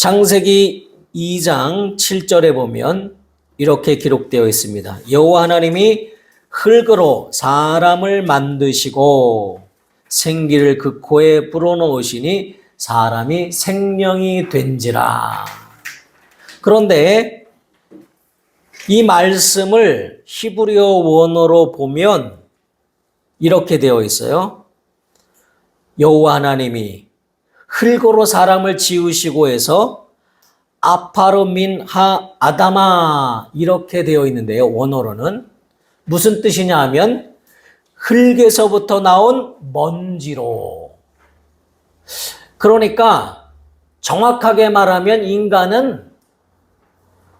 창세기 2장 7절에 보면 이렇게 기록되어 있습니다. 여호와 하나님이 흙으로 사람을 만드시고 생기를 그 코에 불어넣으시니 사람이 생명이 된지라. 그런데 이 말씀을 히브리어 원어로 보면 이렇게 되어 있어요. 여호와 하나님이 흙으로 사람을 지으시고 해서 아파르 민 하 아다마 이렇게 되어 있는데요. 원어로는 무슨 뜻이냐 하면 흙에서부터 나온 먼지로. 그러니까 정확하게 말하면 인간은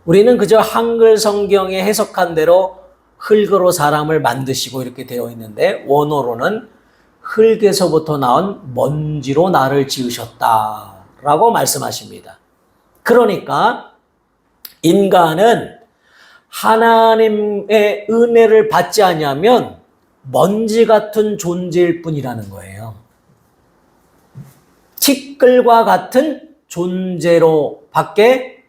우리는 그저 한글 성경에 해석한 대로 흙으로 사람을 만드시고 이렇게 되어 있는데 원어로는 흙에서부터 나온 먼지로 나를 지으셨다라고 말씀하십니다. 그러니까 인간은 하나님의 은혜를 받지 않으면 먼지 같은 존재일 뿐이라는 거예요. 티끌과 같은 존재로 밖에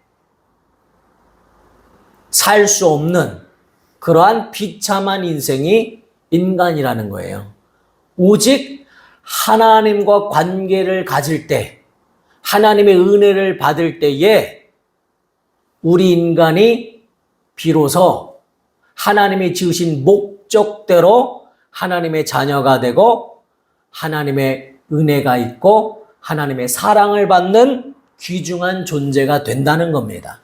살 수 없는 그러한 비참한 인생이 인간이라는 거예요. 오직 하나님과 관계를 가질 때, 하나님의 은혜를 받을 때에 우리 인간이 비로소 하나님이 지으신 목적대로 하나님의 자녀가 되고 하나님의 은혜가 있고 하나님의 사랑을 받는 귀중한 존재가 된다는 겁니다.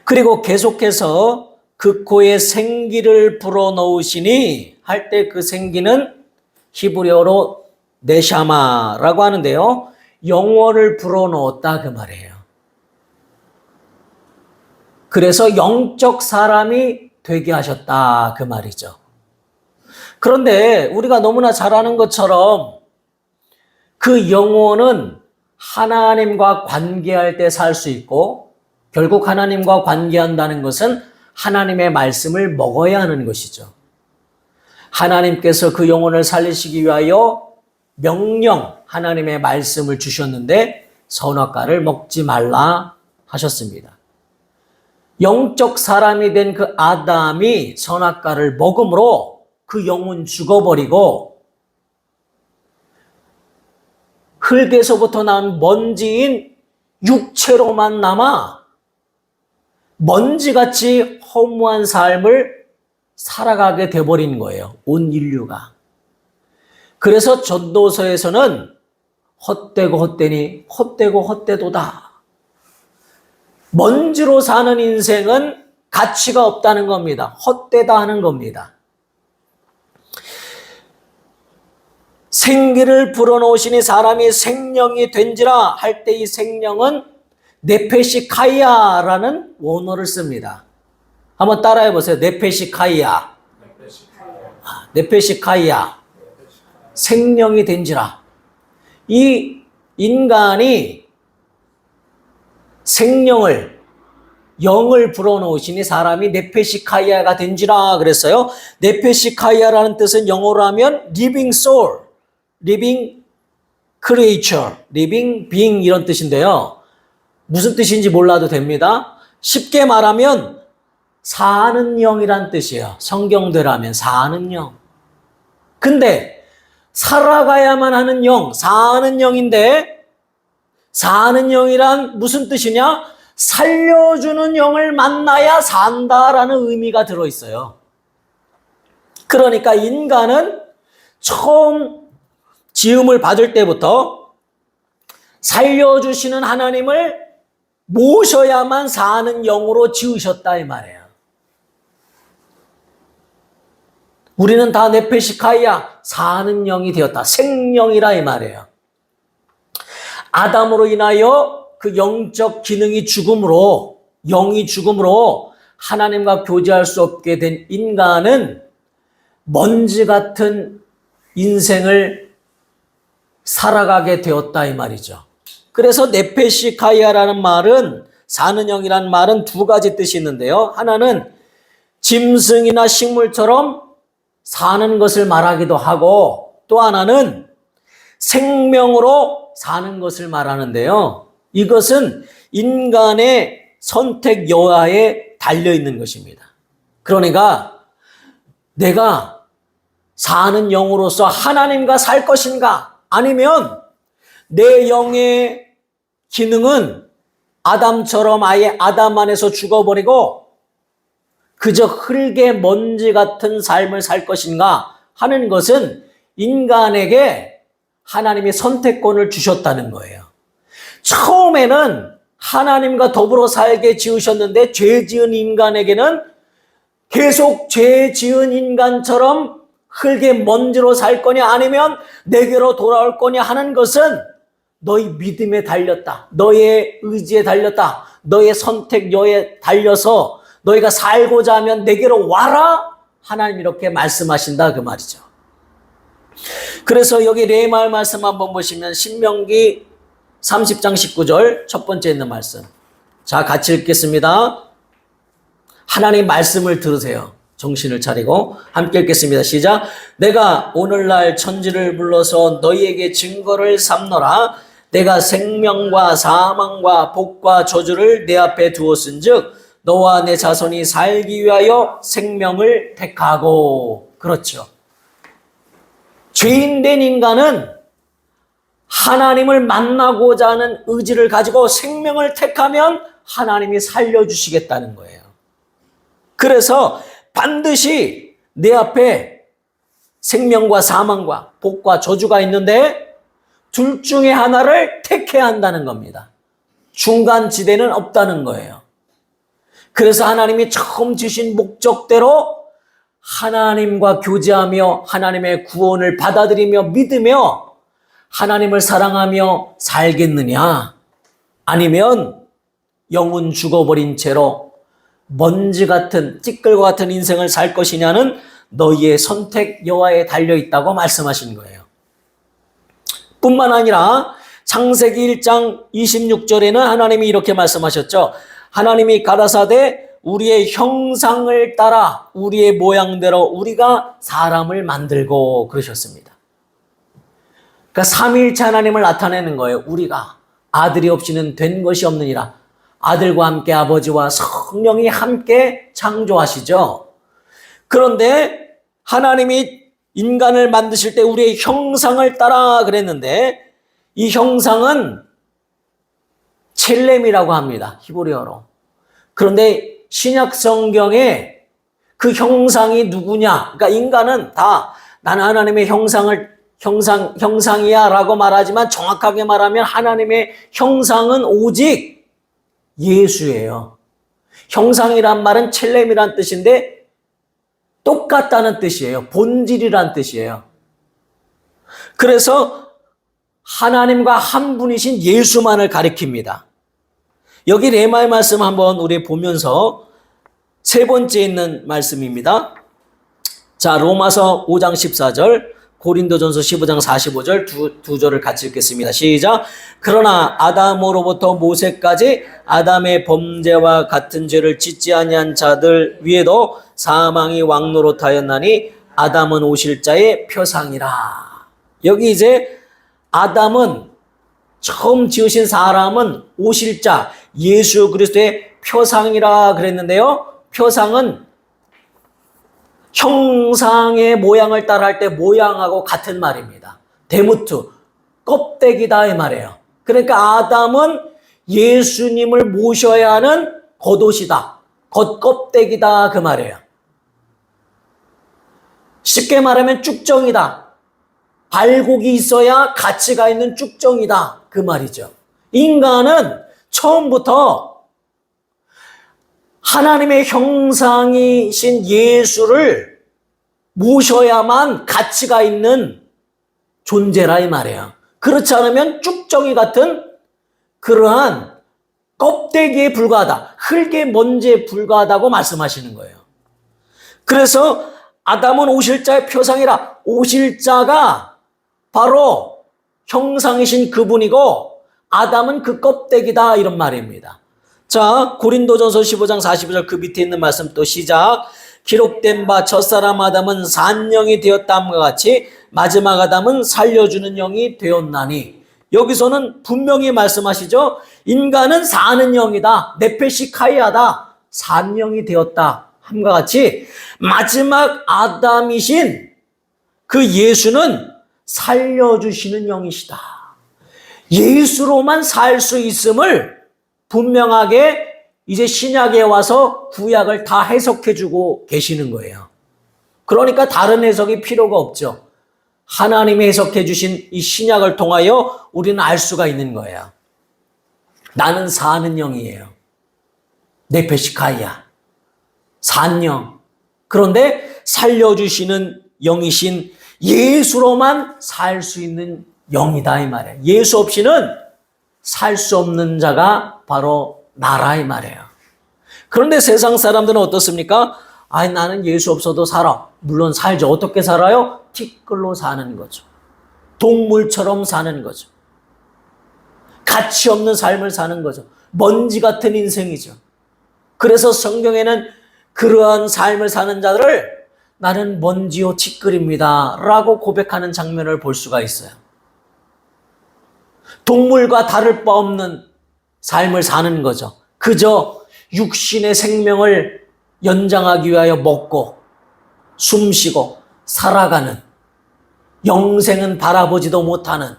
그리고 계속해서 그 코에 생기를 불어넣으시니 할 때 그 생기는 히브리어로 네샤마라고 하는데요. 영혼을 불어넣었다 그 말이에요. 그래서 영적 사람이 되게 하셨다 그 말이죠. 그런데 우리가 너무나 잘 아는 것처럼 그 영혼은 하나님과 관계할 때 살 수 있고 결국 하나님과 관계한다는 것은 하나님의 말씀을 먹어야 하는 것이죠. 하나님께서 그 영혼을 살리시기 위하여 명령 하나님의 말씀을 주셨는데 선악과를 먹지 말라 하셨습니다. 영적 사람이 된 그 아담이 선악과를 먹음으로 그 영혼 죽어버리고 흙에서부터 난 먼지인 육체로만 남아 먼지같이 허무한 삶을 살아가게 돼버린 거예요. 온 인류가. 그래서 전도서에서는 헛되고 헛되니 헛되고 헛되도다. 먼지로 사는 인생은 가치가 없다는 겁니다. 헛되다 하는 겁니다. 생기를 불어넣으시니 사람이 생명이 된지라 할 때 이 생명은 네페시카이아라는 원어를 씁니다. 한번 따라해 보세요. 네페시카이아. 네페시카이아. 생명이 된지라. 이 인간이 생명을, 영을 불어넣으시니 사람이 네페시카이아가 된지라 그랬어요. 네페시카이아라는 뜻은 영어로 하면 living soul, living creature, living being 이런 뜻인데요. 무슨 뜻인지 몰라도 됩니다. 쉽게 말하면 사는 영이란 뜻이에요. 성경대로 하면 사는 영. 근데 살아가야만 하는 영, 사는 영인데 사는 영이란 무슨 뜻이냐? 살려주는 영을 만나야 산다라는 의미가 들어있어요. 그러니까 인간은 처음 지음을 받을 때부터 살려주시는 하나님을 모셔야만 사는 영으로 지으셨다 이 말이에요. 우리는 다 네페시카이아 사는 영이 되었다. 생명이라 이 말이에요. 아담으로 인하여 그 영적 기능이 죽음으로 영이 죽음으로 하나님과 교제할 수 없게 된 인간은 먼지 같은 인생을 살아가게 되었다 이 말이죠. 그래서 네페시카이아라는 말은 사는 영이라는 말은 두 가지 뜻이 있는데요. 하나는 짐승이나 식물처럼 사는 것을 말하기도 하고 또 하나는 생명으로 사는 것을 말하는데요. 이것은 인간의 선택 여하에 달려 있는 것입니다. 그러니까 내가 사는 영으로서 하나님과 살 것인가, 아니면 내 영의 기능은 아담처럼 아예 아담 안에서 죽어버리고 그저 흙의 먼지 같은 삶을 살 것인가 하는 것은 인간에게 하나님이 선택권을 주셨다는 거예요. 처음에는 하나님과 더불어 살게 지으셨는데 죄 지은 인간에게는 계속 죄 지은 인간처럼 흙의 먼지로 살 거냐 아니면 내게로 돌아올 거냐 하는 것은 너희 믿음에 달렸다. 너의 의지에 달렸다. 너의 선택여에 달려서 너희가 살고자 하면 내게로 와라. 하나님 이렇게 말씀하신다 그 말이죠. 그래서 여기 레마의 말씀 한번 보시면 신명기 30장 19절 첫 번째 있는 말씀. 자, 같이 읽겠습니다. 하나님 말씀을 들으세요. 정신을 차리고 함께 읽겠습니다. 시작. 내가 오늘날 천지를 불러서 너희에게 증거를 삼노라. 내가 생명과 사망과 복과 저주를 내 앞에 두었은즉 너와 내 자손이 살기 위하여 생명을 택하고. 그렇죠. 죄인된 인간은 하나님을 만나고자 하는 의지를 가지고 생명을 택하면 하나님이 살려주시겠다는 거예요. 그래서 반드시 내 앞에 생명과 사망과 복과 저주가 있는데 둘 중에 하나를 택해야 한다는 겁니다. 중간 지대는 없다는 거예요. 그래서 하나님이 처음 주신 목적대로 하나님과 교제하며 하나님의 구원을 받아들이며 믿으며 하나님을 사랑하며 살겠느냐, 아니면 영혼 죽어버린 채로 먼지 같은 찌끌과 같은 인생을 살 것이냐는 너희의 선택 여하에 달려있다고 말씀하신 거예요. 뿐만 아니라 창세기 1장 26절에는 하나님이 이렇게 말씀하셨죠. 하나님이 가라사대 우리의 형상을 따라 우리의 모양대로 우리가 사람을 만들고 그러셨습니다. 그러니까 삼위일체 하나님을 나타내는 거예요. 우리가 아들이 없이는 된 것이 없느니라. 아들과 함께 아버지와 성령이 함께 창조하시죠. 그런데 하나님이 인간을 만드실 때 우리의 형상을 따라 그랬는데 이 형상은 첼렘이라고 합니다. 히브리어로. 그런데 신약 성경에 그 형상이 누구냐? 그러니까 인간은 다 나는 하나님의 형상이야 라고 말하지만 정확하게 말하면 하나님의 형상은 오직 예수예요. 형상이란 말은 첼렘이란 뜻인데 똑같다는 뜻이에요. 본질이란 뜻이에요. 그래서 하나님과 한 분이신 예수만을 가리킵니다. 여기 레마의 말씀 한번 우리 보면서 세 번째 있는 말씀입니다. 자, 로마서 5장 14절, 고린도전서 15장 45절 두 절을 같이 읽겠습니다. 시작. 그러나 아담으로부터 모세까지 아담의 범죄와 같은 죄를 짓지 아니한 자들 위에도 사망이 왕노릇하였나니 아담은 오실 자의 표상이라. 여기 이제 아담은 처음 지으신 사람은 오실 자 예수 그리스도의 표상이라 그랬는데요. 표상은 형상의 모양을 따라할 때 모양하고 같은 말입니다. 데무트, 껍데기다 이 말이에요. 그러니까 아담은 예수님을 모셔야 하는 겉옷이다. 겉껍데기다 그 말이에요. 쉽게 말하면 쭉정이다. 발곡이 있어야 가치가 있는 쭉정이다 그 말이죠. 인간은 처음부터 하나님의 형상이신 예수를 모셔야만 가치가 있는 존재라 이 말이에요. 그렇지 않으면 쭉정이 같은 그러한 껍데기에 불과하다. 흙의 먼지에 불과하다고 말씀하시는 거예요. 그래서 아담은 오실 자의 표상이라. 오실 자가 바로 형상이신 그분이고 아담은 그 껍데기다 이런 말입니다. 자, 고린도전서 15장 45절 그 밑에 있는 말씀 또 시작. 기록된 바 첫사람 아담은 산 영이 되었다함과 같이 마지막 아담은 살려주는 영이 되었나니. 여기서는 분명히 말씀하시죠. 인간은 사는 영이다. 네페시카이아다. 사는 영이 되었다. 함과 같이 마지막 아담이신 그 예수는 살려주시는 영이시다. 예수로만 살 수 있음을 분명하게 이제 신약에 와서 구약을 다 해석해주고 계시는 거예요. 그러니까 다른 해석이 필요가 없죠. 하나님이 해석해 주신 이 신약을 통하여 우리는 알 수가 있는 거예요. 나는 사는 영이에요. 네페시카이아. 산 영. 그런데 살려주시는 영이신 예수로만 살 수 있는 영이다 이 말이에요. 예수 없이는 살 수 없는 자가 바로 나라 이 말이에요. 그런데 세상 사람들은 어떻습니까? 아니 나는 예수 없어도 살아. 물론 살죠. 어떻게 살아요? 티끌로 사는 거죠. 동물처럼 사는 거죠. 가치 없는 삶을 사는 거죠. 먼지 같은 인생이죠. 그래서 성경에는 그러한 삶을 사는 자들을 나는 먼지요 티끌입니다 라고 고백하는 장면을 볼 수가 있어요. 동물과 다를 바 없는 삶을 사는 거죠. 그저 육신의 생명을 연장하기 위하여 먹고 숨쉬고 살아가는, 영생은 바라보지도 못하는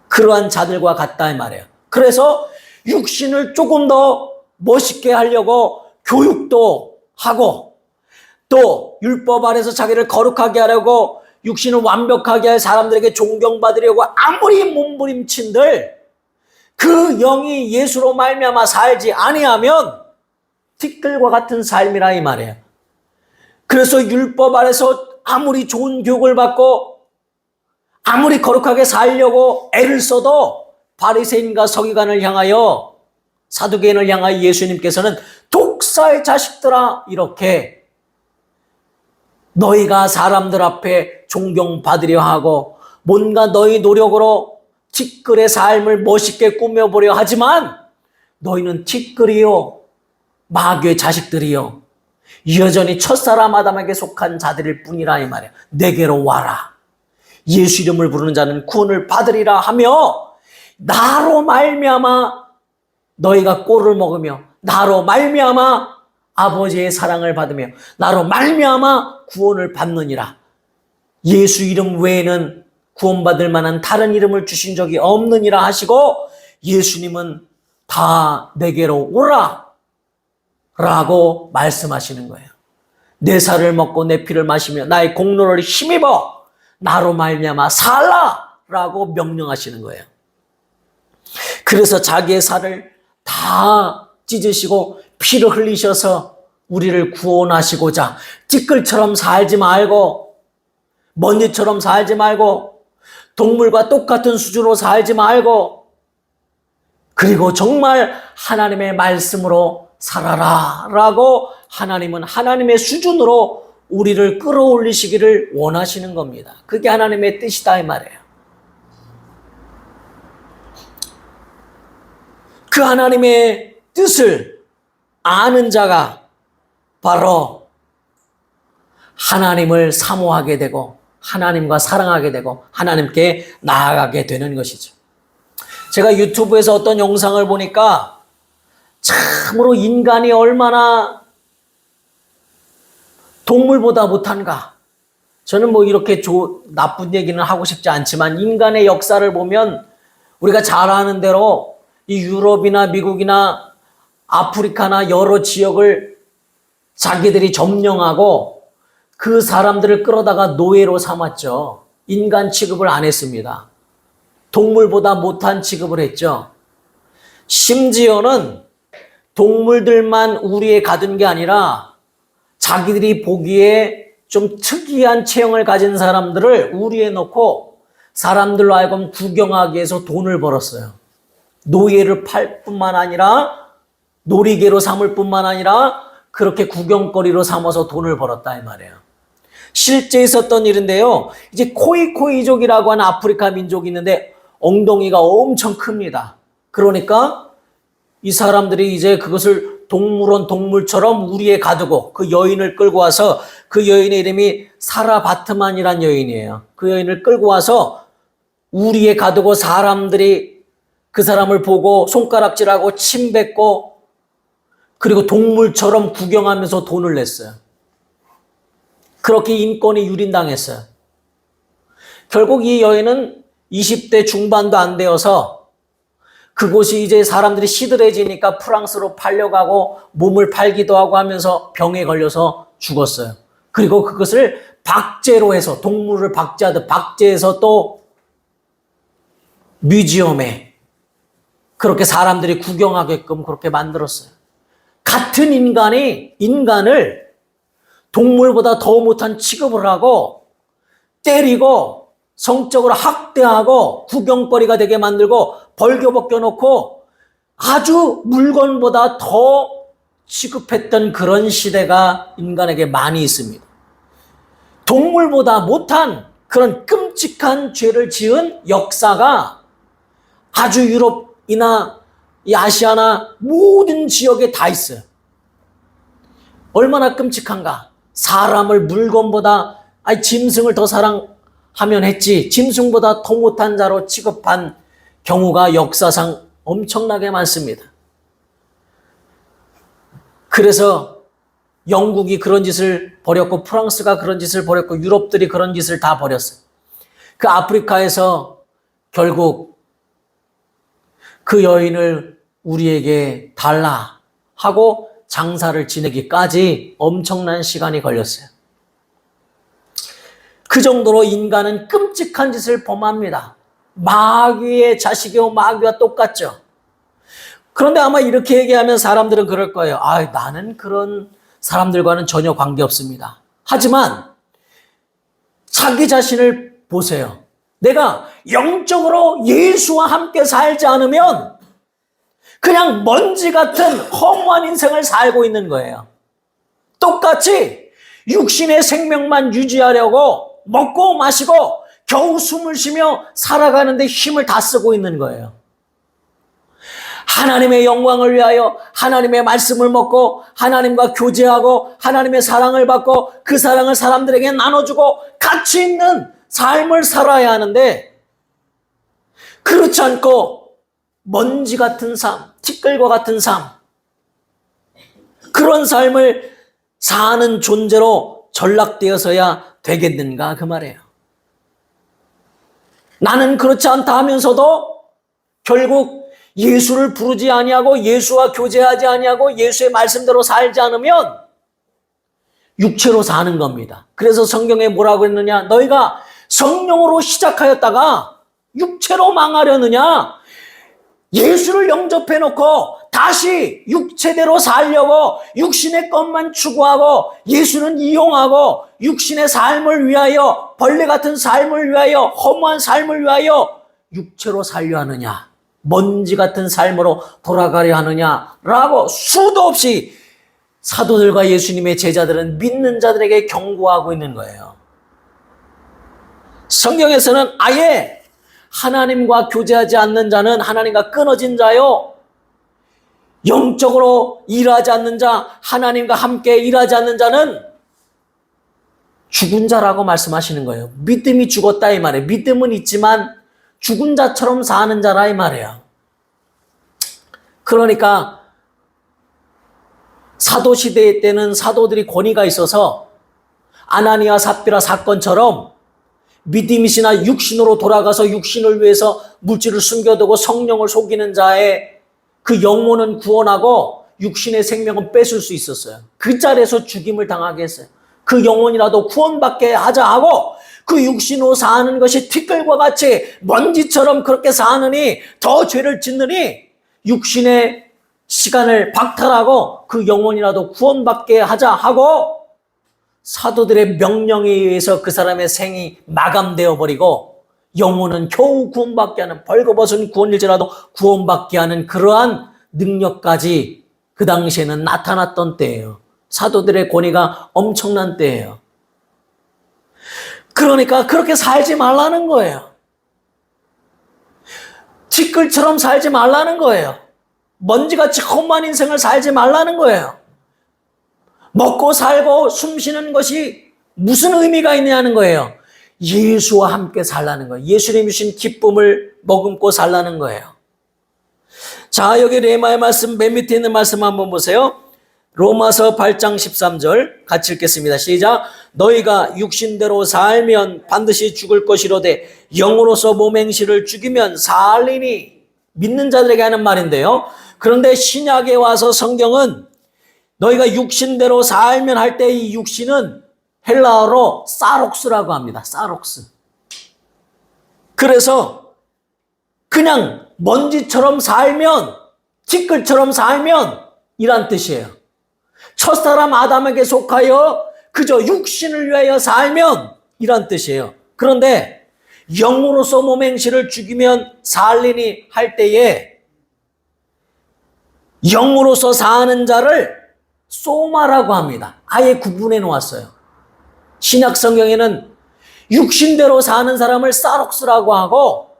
그러한 자들과 같다 이 말이에요. 그래서 육신을 조금 더 멋있게 하려고 교육도 하고 또 율법 아래서 자기를 거룩하게 하려고 육신을 완벽하게 할 사람들에게 존경받으려고 아무리 몸부림친들 그 영이 예수로 말미암아 살지 아니하면 티끌과 같은 삶이라 이 말이에요. 그래서 율법 아래서 아무리 좋은 교육을 받고 아무리 거룩하게 살려고 애를 써도 바리새인과 서기관을 향하여 사두개인을 향하여 예수님께서는 독사의 자식들아 이렇게 너희가 사람들 앞에 존경받으려 하고 뭔가 너희 노력으로 티끌의 삶을 멋있게 꾸며보려 하지만 너희는 티끌이요 마귀의 자식들이요 여전히 첫사람 아담에게 속한 자들일 뿐이라 이 말이야. 내게로 와라. 예수 이름을 부르는 자는 구원을 받으리라 하며 나로 말미암아 너희가 꼴을 먹으며 나로 말미암아 아버지의 사랑을 받으며 나로 말미암아 구원을 받느니라. 예수 이름 외에는 구원받을 만한 다른 이름을 주신 적이 없느니라 하시고 예수님은 다 내게로 오라 라고 말씀하시는 거예요. 내 살을 먹고 내 피를 마시며 나의 공로를 힘입어 나로 말미암아 살라 라고 명령하시는 거예요. 그래서 자기의 살을 다 찢으시고 피를 흘리셔서 우리를 구원하시고자 티끌처럼 살지 말고 먼지처럼 살지 말고 동물과 똑같은 수준으로 살지 말고 그리고 정말 하나님의 말씀으로 살아라 라고 하나님은 하나님의 수준으로 우리를 끌어올리시기를 원하시는 겁니다. 그게 하나님의 뜻이다 이 말이에요. 그 하나님의 뜻을 아는 자가 바로 하나님을 사모하게 되고 하나님과 사랑하게 되고 하나님께 나아가게 되는 것이죠. 제가 유튜브에서 어떤 영상을 보니까 참으로 인간이 얼마나 동물보다 못한가. 저는 뭐 이렇게 나쁜 얘기는 하고 싶지 않지만 인간의 역사를 보면 우리가 잘 아는 대로 이 유럽이나 미국이나 아프리카나 여러 지역을 자기들이 점령하고 그 사람들을 끌어다가 노예로 삼았죠. 인간 취급을 안 했습니다. 동물보다 못한 취급을 했죠. 심지어는 동물들만 우리에 가둔 게 아니라 자기들이 보기에 좀 특이한 체형을 가진 사람들을 우리에 놓고 사람들로 하여금 구경하기 위해서 돈을 벌었어요. 노예를 팔 뿐만 아니라 놀이개로 삼을 뿐만 아니라 그렇게 구경거리로 삼아서 돈을 벌었다 이 말이에요. 실제 있었던 일인데요. 이제 코이코이족이라고 하는 아프리카 민족이 있는데 엉덩이가 엄청 큽니다. 그러니까 이 사람들이 이제 그것을 동물원 동물처럼 우리에 가두고 그 여인을 끌고 와서 그 여인의 이름이 사라 바트만이란 여인이에요. 그 여인을 끌고 와서 우리에 가두고 사람들이 그 사람을 보고 손가락질하고 침 뱉고 그리고 동물처럼 구경하면서 돈을 냈어요. 그렇게 인권이 유린당했어요. 결국 이 여인은 20대 중반도 안 되어서 그곳이 이제 사람들이 시들해지니까 프랑스로 팔려가고 몸을 팔기도 하고 하면서 병에 걸려서 죽었어요. 그리고 그것을 박제로 해서 동물을 박제하듯 박제해서 또 뮤지엄에 그렇게 사람들이 구경하게끔 그렇게 만들었어요. 같은 인간을 동물보다 더 못한 취급을 하고 때리고 성적으로 학대하고 구경거리가 되게 만들고 벌겨벗겨 놓고 아주 물건보다 더 취급했던 그런 시대가 인간에게 많이 있습니다. 동물보다 못한 그런 끔찍한 죄를 지은 역사가 아주 유럽이나 이 아시아나 모든 지역에 다 있어요. 얼마나 끔찍한가. 사람을 물건보다 짐승을 더 사랑하면 했지 짐승보다 더 못한 자로 취급한 경우가 역사상 엄청나게 많습니다. 그래서 영국이 그런 짓을 벌였고 프랑스가 그런 짓을 벌였고 유럽들이 그런 짓을 다 벌였어요. 그 아프리카에서 결국 그 여인을 우리에게 달라 하고 장사를 지내기까지 엄청난 시간이 걸렸어요. 그 정도로 인간은 끔찍한 짓을 범합니다. 마귀의 자식이요 마귀와 똑같죠. 그런데 아마 이렇게 얘기하면 사람들은 그럴 거예요. 나는 그런 사람들과는 전혀 관계없습니다. 하지만 자기 자신을 보세요. 내가 영적으로 예수와 함께 살지 않으면 그냥 먼지 같은 허무한 인생을 살고 있는 거예요. 똑같이 육신의 생명만 유지하려고 먹고 마시고 겨우 숨을 쉬며 살아가는데 힘을 다 쓰고 있는 거예요. 하나님의 영광을 위하여 하나님의 말씀을 먹고 하나님과 교제하고 하나님의 사랑을 받고 그 사랑을 사람들에게 나눠주고 가치 있는 삶을 살아야 하는데 그렇지 않고 먼지 같은 삶, 티끌과 같은 삶, 그런 삶을 사는 존재로 전락되어서야 되겠는가 그 말이에요. 나는 그렇지 않다 하면서도 결국 예수를 부르지 아니하고 예수와 교제하지 아니하고 예수의 말씀대로 살지 않으면 육체로 사는 겁니다. 그래서 성경에 뭐라고 했느냐? 너희가 성령으로 시작하였다가 육체로 망하려느냐? 예수를 영접해 놓고 다시 육체대로 살려고 육신의 것만 추구하고 예수는 이용하고 육신의 삶을 위하여 벌레 같은 삶을 위하여 허무한 삶을 위하여 육체로 살려 하느냐? 먼지 같은 삶으로 돌아가려 하느냐라고 수도 없이 사도들과 예수님의 제자들은 믿는 자들에게 경고하고 있는 거예요. 성경에서는 아예 하나님과 교제하지 않는 자는 하나님과 끊어진 자요, 영적으로 일하지 않는 자, 하나님과 함께 일하지 않는 자는 죽은 자라고 말씀하시는 거예요. 믿음이 죽었다 이 말이에요. 믿음은 있지만 죽은 자처럼 사는 자라 이 말이에요. 그러니까 사도시대 때는 사도들이 권위가 있어서 아나니아 삽비라 사건처럼 믿음이시나 육신으로 돌아가서 육신을 위해서 물질을 숨겨두고 성령을 속이는 자의 그 영혼은 구원하고 육신의 생명은 뺏을 수 있었어요. 그 자리에서 죽임을 당하게 했어요. 그 영혼이라도 구원받게 하자 하고 그 육신으로 사는 것이 티끌과 같이 먼지처럼 그렇게 사느니 더 죄를 짓느니 육신의 시간을 박탈하고 그 영혼이라도 구원받게 하자 하고 사도들의 명령에 의해서 그 사람의 생이 마감되어 버리고 영혼은 겨우 구원받게 하는, 벌거벗은 구원일지라도 구원받게 하는 그러한 능력까지 그 당시에는 나타났던 때예요. 사도들의 권위가 엄청난 때예요. 그러니까 그렇게 살지 말라는 거예요. 티끌처럼 살지 말라는 거예요. 먼지같이 험한 인생을 살지 말라는 거예요. 먹고 살고 숨 쉬는 것이 무슨 의미가 있냐는 거예요. 예수와 함께 살라는 거예요. 예수님이 주신 기쁨을 머금고 살라는 거예요. 자, 여기 레마의 말씀 맨 밑에 있는 말씀 한번 보세요. 로마서 8장 13절 같이 읽겠습니다. 시작. 너희가 육신대로 살면 반드시 죽을 것이로되 영으로서 몸 행실을 죽이면 살리니. 믿는 자들에게 하는 말인데요. 그런데 신약에 와서 성경은 너희가 육신대로 살면 할 때 이 육신은 헬라어로 사록스라고 합니다. 사록스. 그래서 그냥 먼지처럼 살면, 티끌처럼 살면 이란 뜻이에요. 첫사람 아담에게 속하여 그저 육신을 위하여 살면 이란 뜻이에요. 그런데 영으로서 몸 행실을 죽이면 살리니 할 때에 영으로서 사는 자를 소마라고 합니다. 아예 구분해 놓았어요. 신약 성경에는 육신대로 사는 사람을 사록스라고 하고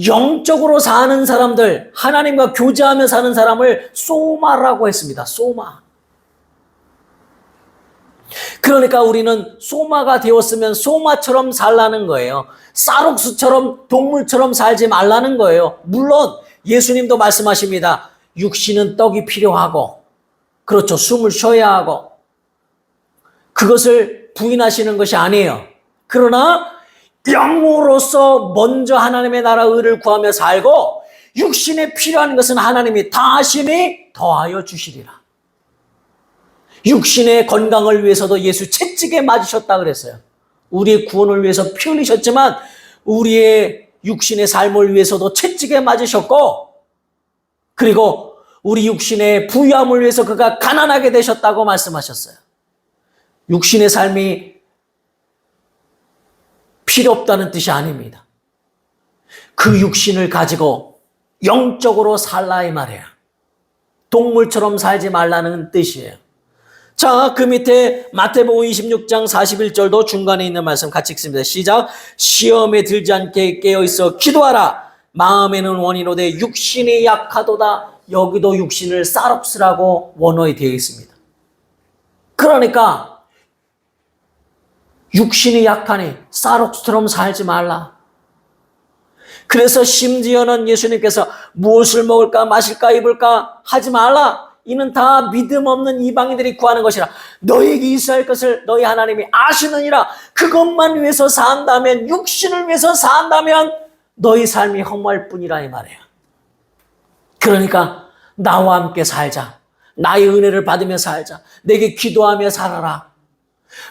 영적으로 사는 사람들, 하나님과 교제하며 사는 사람을 소마라고 했습니다. 소마. 그러니까 우리는 소마가 되었으면 소마처럼 살라는 거예요. 사록스처럼 동물처럼 살지 말라는 거예요. 물론 예수님도 말씀하십니다. 육신은 떡이 필요하고, 그렇죠, 숨을 쉬어야 하고, 그것을 부인하시는 것이 아니에요. 그러나 영으로서 먼저 하나님의 나라 의를 구하며 살고 육신에 필요한 것은 하나님이 다하시니 더하여 주시리라. 육신의 건강을 위해서도 예수 채찍에 맞으셨다 그랬어요. 우리의 구원을 위해서 피 흘리셨지만 우리의 육신의 삶을 위해서도 채찍에 맞으셨고, 그리고 우리 육신의 부유함을 위해서 그가 가난하게 되셨다고 말씀하셨어요. 육신의 삶이 필요 없다는 뜻이 아닙니다. 그 육신을 가지고 영적으로 살라 이 말이에요. 동물처럼 살지 말라는 뜻이에요. 자, 그 밑에 마태복음 26장 41절도 중간에 있는 말씀 같이 읽습니다. 시작. 시험에 들지 않게 깨어있어 기도하라. 마음에는 원이로되 육신이 약하도다. 여기도 육신을 사록스라고 원어에 되어 있습니다. 그러니까 육신이 약하니 사록스처럼 살지 말라. 그래서 심지어는 예수님께서 무엇을 먹을까 마실까 입을까 하지 말라. 이는 다 믿음 없는 이방인들이 구하는 것이라. 너희에게 있어야 할 것을 너희 하나님이 아시느니라. 그것만 위해서 산다면, 육신을 위해서 산다면 너희 삶이 허무할 뿐이라 이 말이에요. 그러니까 나와 함께 살자. 나의 은혜를 받으며 살자. 내게 기도하며 살아라.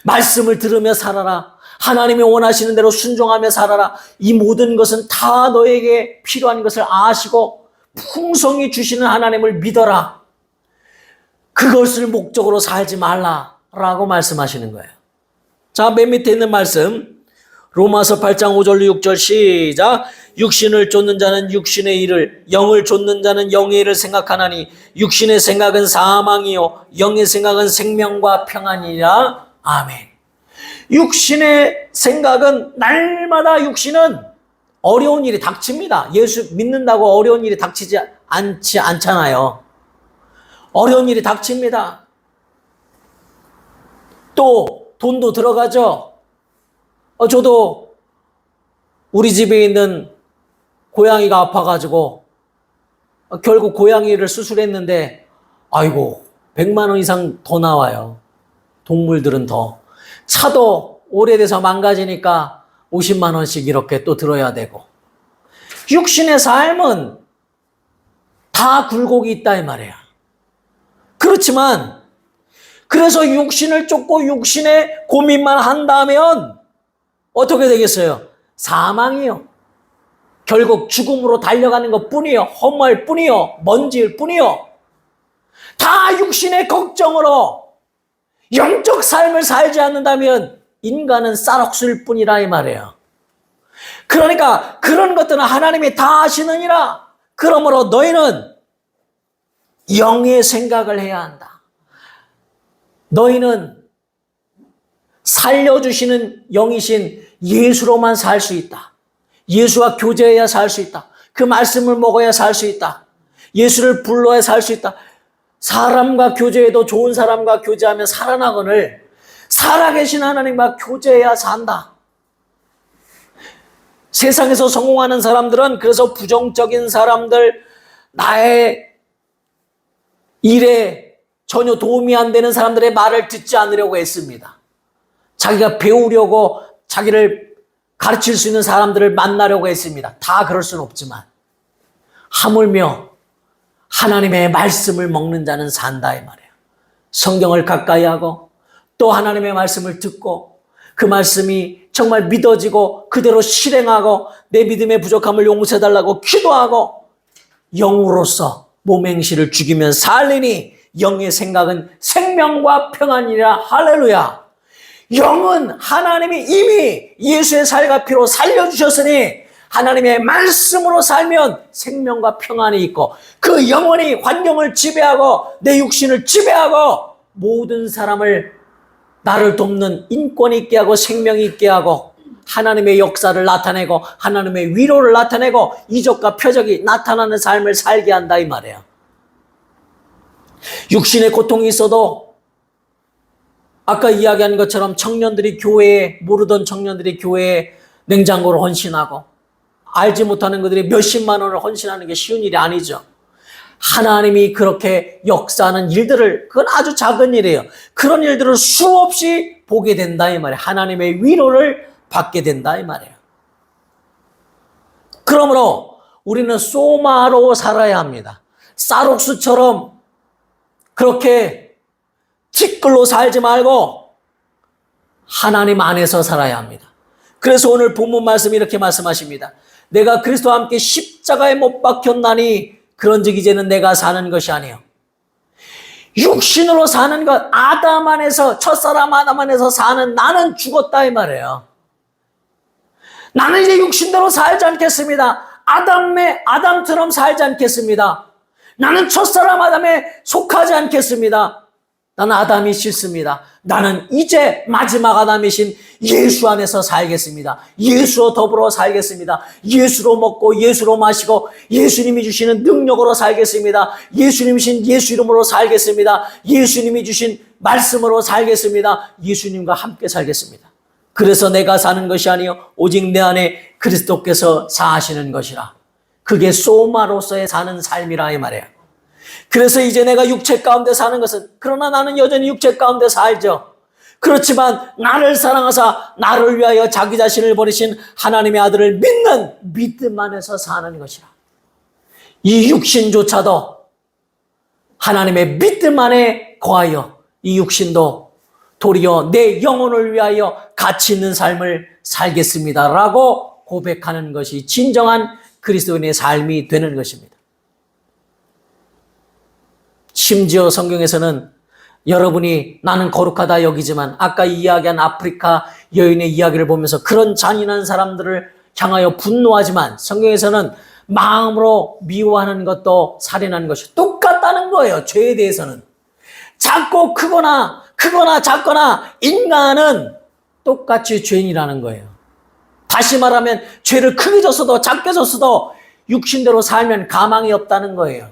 말씀을 들으며 살아라. 하나님이 원하시는 대로 순종하며 살아라. 이 모든 것은 다 너에게 필요한 것을 아시고 풍성히 주시는 하나님을 믿어라. 그것을 목적으로 살지 말라라고 말씀하시는 거예요. 자, 맨 밑에 있는 말씀 로마서 8장 5절 6절 시작. 육신을 쫓는 자는 육신의 일을, 영을 쫓는 자는 영의 일을 생각하나니 육신의 생각은 사망이요 영의 생각은 생명과 평안이라. 아멘. 육신의 생각은 날마다 육신은 어려운 일이 닥칩니다. 예수 믿는다고 어려운 일이 닥치지 않잖아요. 어려운 일이 닥칩니다. 또 돈도 들어가죠. 저도 우리 집에 있는 고양이가 아파가지고 결국 고양이를 수술했는데 아이고 100만 원 이상 더 나와요. 동물들은 더. 차도 오래돼서 망가지니까 50만 원씩 이렇게 또 들어야 되고. 육신의 삶은 다 굴곡이 있다 이 말이야. 그렇지만 그래서 육신을 쫓고 육신의 고민만 한다면 어떻게 되겠어요? 사망이요. 결국 죽음으로 달려가는 것 뿐이요. 허무할 뿐이요. 먼지일 뿐이요. 다 육신의 걱정으로 영적 삶을 살지 않는다면 인간은 쌀옥수일 뿐이라 이 말이에요. 그러니까 그런 것들은 하나님이 다 아시느니라. 그러므로 너희는 영의 생각을 해야 한다. 너희는 살려주시는 영이신 예수로만 살 수 있다. 예수와 교제해야 살 수 있다. 그 말씀을 먹어야 살 수 있다. 예수를 불러야 살 수 있다. 사람과 교제해도 좋은 사람과 교제하며 살아나거늘 살아계신 하나님과 교제해야 산다. 세상에서 성공하는 사람들은 그래서 부정적인 사람들, 나의 일에 전혀 도움이 안 되는 사람들의 말을 듣지 않으려고 했습니다. 자기가 배우려고 자기를 가르칠 수 있는 사람들을 만나려고 했습니다. 다 그럴 수는 없지만 하물며 하나님의 말씀을 먹는 자는 산다 이 말이에요. 성경을 가까이 하고 또 하나님의 말씀을 듣고 그 말씀이 정말 믿어지고 그대로 실행하고 내 믿음의 부족함을 용서해달라고 기도하고 영으로서 몸의 행실을 죽이면 살리니 영의 생각은 생명과 평안이라. 할렐루야. 영은 하나님이 이미 예수의 살과 피로 살려주셨으니 하나님의 말씀으로 살면 생명과 평안이 있고 그 영혼이 환경을 지배하고 내 육신을 지배하고 모든 사람을 나를 돕는 인권 있게 하고 생명 있게 하고 하나님의 역사를 나타내고 하나님의 위로를 나타내고 이적과 표적이 나타나는 삶을 살게 한다 이 말이에요. 육신의 고통이 있어도 아까 이야기한 것처럼 청년들이 교회에 모르던 청년들이 교회에 냉장고를 헌신하고 알지 못하는 그들이 몇십만 원을 헌신하는 게 쉬운 일이 아니죠. 하나님이 그렇게 역사하는 일들을 그건 아주 작은 일이에요. 그런 일들을 수없이 보게 된다 이 말이에요. 하나님의 위로를 받게 된다 이 말이에요. 그러므로 우리는 소마로 살아야 합니다. 쌀옥수처럼 그렇게 티끌로 살지 말고 하나님 안에서 살아야 합니다. 그래서 오늘 본문 말씀이 이렇게 말씀하십니다. 내가 그리스도와 함께 십자가에 못 박혔나니 그런즉 이제는 내가 사는 것이 아니요 육신으로 사는 것, 아담 안에서 첫사람 아담 안에서 사는 나는 죽었다 이 말이에요. 나는 이제 육신대로 살지 않겠습니다. 아담처럼 살지 않겠습니다. 나는 첫사람 아담에 속하지 않겠습니다. 나는 아담이 싫습니다. 나는 이제 마지막 아담이신 예수 안에서 살겠습니다. 예수로 더불어 살겠습니다. 예수로 먹고 예수로 마시고 예수님이 주시는 능력으로 살겠습니다. 예수님이신 예수 이름으로 살겠습니다. 예수님이 주신 말씀으로 살겠습니다. 예수님과 함께 살겠습니다. 그래서 내가 사는 것이 아니요 오직 내 안에 그리스도께서 사시는 것이라. 그게 소마로서의 사는 삶이라 이 말이에요. 그래서 이제 내가 육체 가운데 사는 것은 그러나 나는 여전히 육체 가운데 살죠. 그렇지만 나를 사랑하사 나를 위하여 자기 자신을 버리신 하나님의 아들을 믿는 믿음 안에서 사는 것이라. 이 육신조차도 하나님의 믿음 안에 거하여 이 육신도 도리어 내 영혼을 위하여 가치 있는 삶을 살겠습니다라고 고백하는 것이 진정한 그리스도인의 삶이 되는 것입니다. 심지어 성경에서는 여러분이 나는 거룩하다 여기지만 아까 이야기한 아프리카 여인의 이야기를 보면서 그런 잔인한 사람들을 향하여 분노하지만 성경에서는 마음으로 미워하는 것도 살인하는 것이 똑같다는 거예요. 죄에 대해서는. 작고 크거나 작거나 인간은 똑같이 죄인이라는 거예요. 다시 말하면 죄를 크게 졌어도 작게 졌어도 육신대로 살면 가망이 없다는 거예요.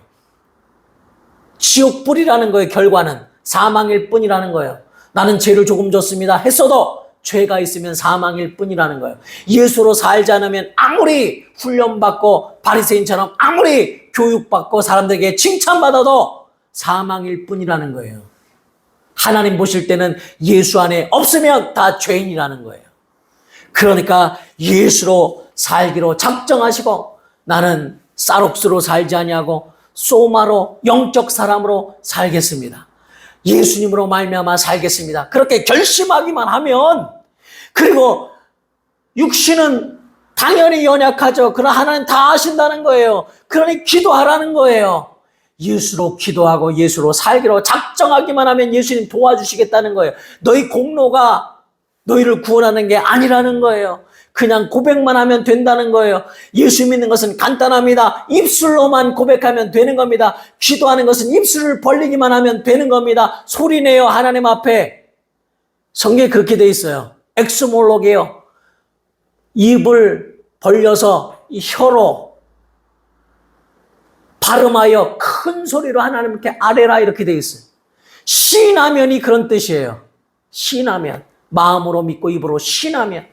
지옥불이라는 거예요. 결과는 사망일 뿐이라는 거예요. 나는 죄를 조금 졌습니다 했어도 죄가 있으면 사망일 뿐이라는 거예요. 예수로 살지 않으면 아무리 훈련받고 바리새인처럼 아무리 교육받고 사람들에게 칭찬받아도 사망일 뿐이라는 거예요. 하나님 보실 때는 예수 안에 없으면 다 죄인이라는 거예요. 그러니까 예수로 살기로 작정하시고 나는 쌀옥수로 살지 아니하고 소마로 영적 사람으로 살겠습니다. 예수님으로 말미암아 살겠습니다. 그렇게 결심하기만 하면 그리고 육신은 당연히 연약하죠. 그러나 하나님 다 아신다는 거예요. 그러니 기도하라는 거예요. 예수로 기도하고 예수로 살기로 작정하기만 하면 예수님 도와주시겠다는 거예요. 너희 공로가 너희를 구원하는 게 아니라는 거예요. 그냥 고백만 하면 된다는 거예요. 예수 믿는 것은 간단합니다. 입술로만 고백하면 되는 겁니다. 기도하는 것은 입술을 벌리기만 하면 되는 겁니다. 소리내요 하나님 앞에. 성경에 그렇게 돼 있어요. 엑스몰로게요. 입을 벌려서 이 혀로 발음하여 큰 소리로 하나님께 아뢰라 이렇게 돼 있어요. 신하면이 그런 뜻이에요. 신하면 마음으로 믿고 입으로 신하면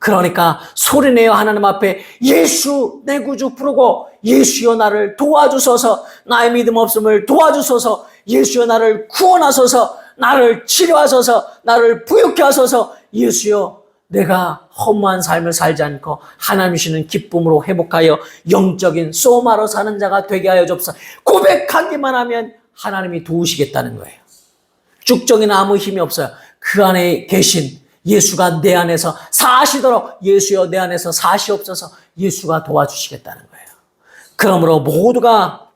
그러니까 소리내어 하나님 앞에 예수 내 구주 부르고 예수여 나를 도와주소서, 나의 믿음 없음을 도와주소서, 예수여 나를 구원하소서, 나를 치료하소서, 나를 부유케 하소서, 예수여 내가 허무한 삶을 살지 않고 하나님 주시는 기쁨으로 회복하여 영적인 소마로 사는 자가 되게 하여 줍소서. 고백하기만 하면 하나님이 도우시겠다는 거예요. 쭉정이는 아무 힘이 없어요. 그 안에 계신 예수가 내 안에서 사시도록 예수여 내 안에서 사시옵소서, 예수가 도와주시겠다는 거예요. 그러므로 모두가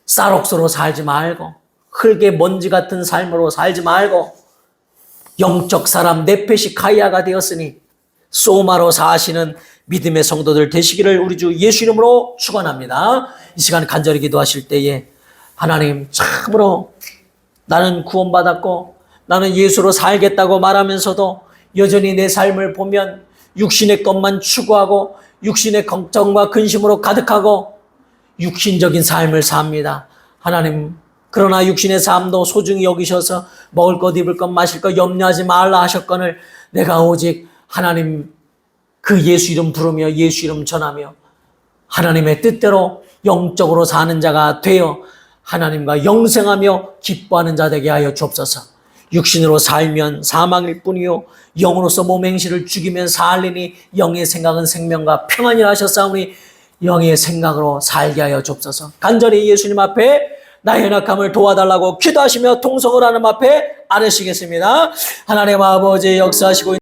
쌀옥수로 살지 말고 흙의 먼지 같은 삶으로 살지 말고 영적 사람 네페시 가이아가 되었으니 소마로 사시는 믿음의 성도들 되시기를 우리 주 예수 이름으로 축원합니다. 이 시간 간절히 기도하실 때에 하나님 참으로 나는 구원받았고 나는 예수로 살겠다고 말하면서도 여전히 내 삶을 보면 육신의 것만 추구하고 육신의 걱정과 근심으로 가득하고 육신적인 삶을 삽니다. 하나님, 그러나 육신의 삶도 소중히 여기셔서 먹을 것 입을 것 마실 것 염려하지 말라 하셨거늘 내가 오직 하나님 그 예수 이름 부르며 예수 이름 전하며 하나님의 뜻대로 영적으로 사는 자가 되어 하나님과 영생하며 기뻐하는 자 되게 하여 주옵소서. 육신으로 살면 사망일 뿐이요 영으로서 몸 행실을 죽이면 살리니 영의 생각은 생명과 평안이라 하셨사오니 영의 생각으로 살게 하여 주옵소서. 간절히 예수님 앞에 나의 연약함을 도와달라고 기도하시며 통성을 하는 앞에 아뢰시겠습니다. 하나님 아버지 역사하시고